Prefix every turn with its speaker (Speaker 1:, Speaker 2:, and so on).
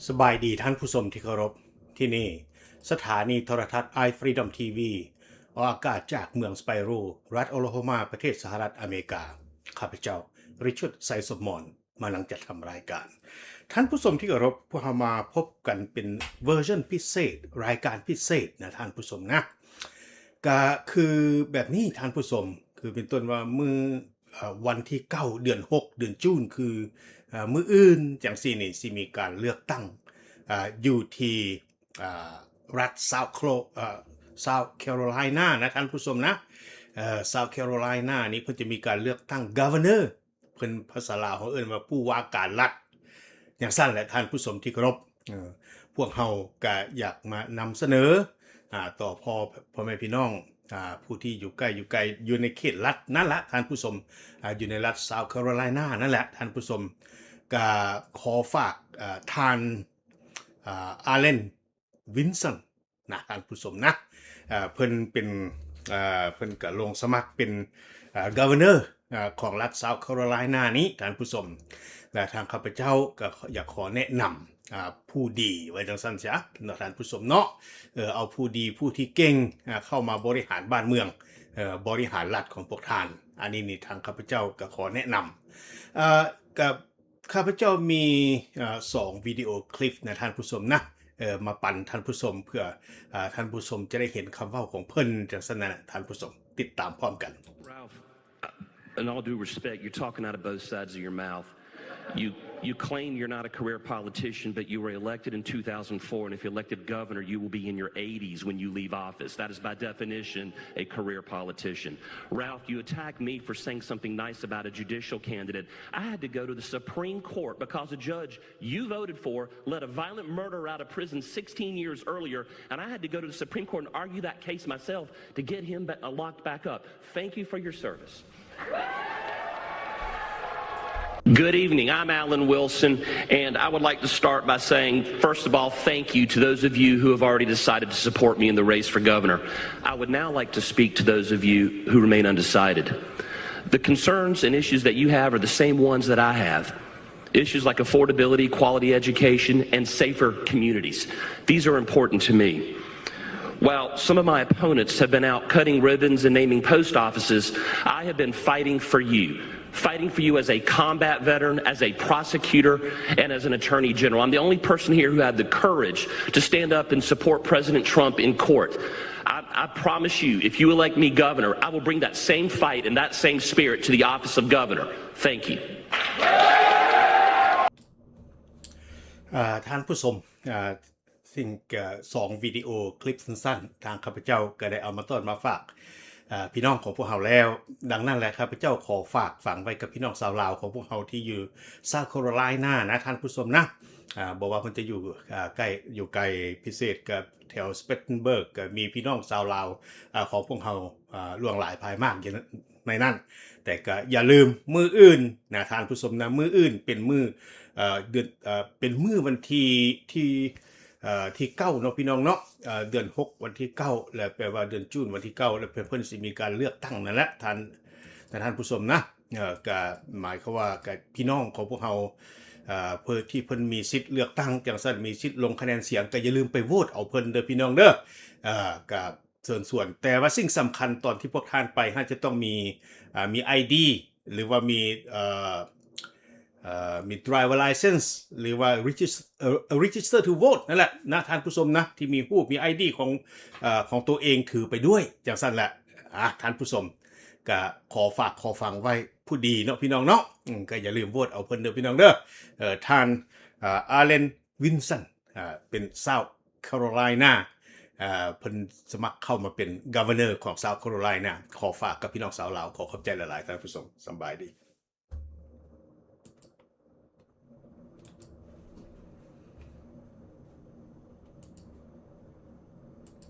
Speaker 1: สบายดีท่านผู้ชมที่เคารพที่นี่สถานีโทรทัศน์ iFreedom TV ออกอากาศจากเมืองสไปโรรัฐโอโคลาโฮมาประเทศสหรัฐอเมริกาข้าพเจ้าริชาร์ดไซสมอนมาหลังจัดทำรายการท่านผู้ชมที่เคารพพวกเรามาพบกันเป็นเวอร์ชันพิเศษรายการพิเศษนะท่านผู้ชมนะก็คือแบบนี้ท่านผู้ชมคือเป็นต้นว่ามือวันที่9เดือน6เดือนจูนคือมื้ออื่นจังซี่นี่สิมีการเลือกตั้งอยู่ที่รัฐ South Carolina นะท่านผู้ชมนะSouth Carolina นี้เพิ่นจะมีการเลือกตั้ง Governor เพิ่นภาษาลาวเขาเอิ้นว่าผู้ว่าการรัฐอย่างซั่นแหละท่านผู้ชมที่เคารพพวกเฮาก็อยากมานำเสนอต่อพ่อแม่พี่น้องผู้ที่อยู่ใกล้อยู่ในเขตรัฐนั่นแหละท่านผู้ชมอยู่ในรัฐ South Carolina นั่นแหละท่านผู้ชมก็ขอฝากท่านอาเลนวินสันนะท่านผู้ชมนะเพิ่นเป็นเพิ่นก็ลงสมัครเป็นGovernor ของรัฐ South Carolina นี้ท่านผู้ชมและทางข้าพเจ้าก็อยากขอแนะนำผู้ดีไว้จังซั่นซะเนาะท่านผู้ชมเนาะเอาผู้ดีผู้ที่เก่งเข้ามาบริหารบ้านเมืองบริหารรัฐของพวกท่านอันนี้นี่ทางข้าพเจ้าก็ขอแนะนำกับข้าพเจ้ามี2วิดีโอคลิปนะท่านผู้ชมนะมาปั่นท่านผู้ชมเพื่อท่านผู้ชมจะได้เห็นคำเว้าของเพิ่นจังซั่นน่ะท่านผู้ชมติดตามพร้อมกัน
Speaker 2: Ralph, in all due respect, you're talking out of both sides of your mouth. You claim you're not a career politician, but you were elected in 2004, and if you're elected governor, you will be in your 80s when you leave office. That is, by definition, a career politician. Ralph, you attacked me for saying something nice about a judicial candidate. I had to go to the Supreme Court because a judge you voted for let a violent murderer out of prison 16 years earlier, and I had to go to the Supreme Court and argue that case myself to get him locked back up. Thank you for your service. Good evening. I'm Alan Wilson, and I would like to start by saying, first of all, thank you to those of you who have already decided to support me in the race for governor. I would now like to speak to those of you who remain undecided. The concerns and issues that you have are the same ones that I have. Issues like affordability, quality education, and safer communities. These are important to me. While some of my opponents have been out cutting ribbons and naming post offices, I have been fighting for you as a combat veteran, as a prosecutor, and as an attorney general. I'm the only person here who had the courage to stand up and support President Trump in court. I promise you, if you elect me governor, I will bring that same fight and that same spirit to the office of governor. Thank you.
Speaker 1: ท่านผู้ชมสิ่ง2วิดีโอคลิปสั้นๆทางข้าพเจ้าก็ได้เอามาต้อนมาฝากพี่น้องของพวกเราแล้วดังนั้นแหละครับพระเจ้าขอฝากฝังไว้กับพี่น้องชาวลาวของพวกเราที่อยู่ซาโคโรไลนานะท่านผู้ชมนะบอกว่าเพิ่นจะอยู่ใกล้อยู่ไกลพิเศษกับแถวสเปตเทนเบิร์กก็มีพี่น้องชาวลาวของพวกเราล่วงหลายภายมากอยู่ในนั้นแต่ก็อย่าลืมมื้ออื่นนะท่านผู้ชมนะมื้ออื่นเป็นมื้อเดือนเป็นมื้อวันที่9เนาะพี่น้องเนาะเดือน6วันที่9แล้วแปลว่าเดือนจูนวันที่9แล้วเพิ่นสิมีการเลือกตั้งนั่นแหละท่านผู้ชมนะก็หมายความว่ากับพี่น้องของพวกเฮาเพื่อที่เพิ่นมีสิทธิ์เลือกตั้งจังซั่นมีสิทธิ์ลงคะแนนเสียงก็อย่าลืมไปโหวตเอาเพิ่นเด้อพี่น้องเด้อก็ส่วนแต่ว่าสิ่งสำคัญตอนที่พวกท่านไปจะต้องมีID หรือว่ามี driver license หรือว่า register to vote นั่นแหละนะท่านผู้ชมนะที่มีรูปมี ID ของตัวเองถือไปด้วยจังซั่นแหละท่านผู้ชมก็ขอฝากขอฟังไว้ผู้ดีเนาะพี่น้องเนาะก็อย่าลืมโหวตเอาเพิ่นเด้อพี่น้องเด้อท่านอาเลนวินสันเป็น South Carolina เพิ่นสมัครเข้ามาเป็น Governor ของ South Carolina ขอฝากกับพี่น้องชาวลาวขอขอบใจหลายๆท่านผู้ชมสบายดี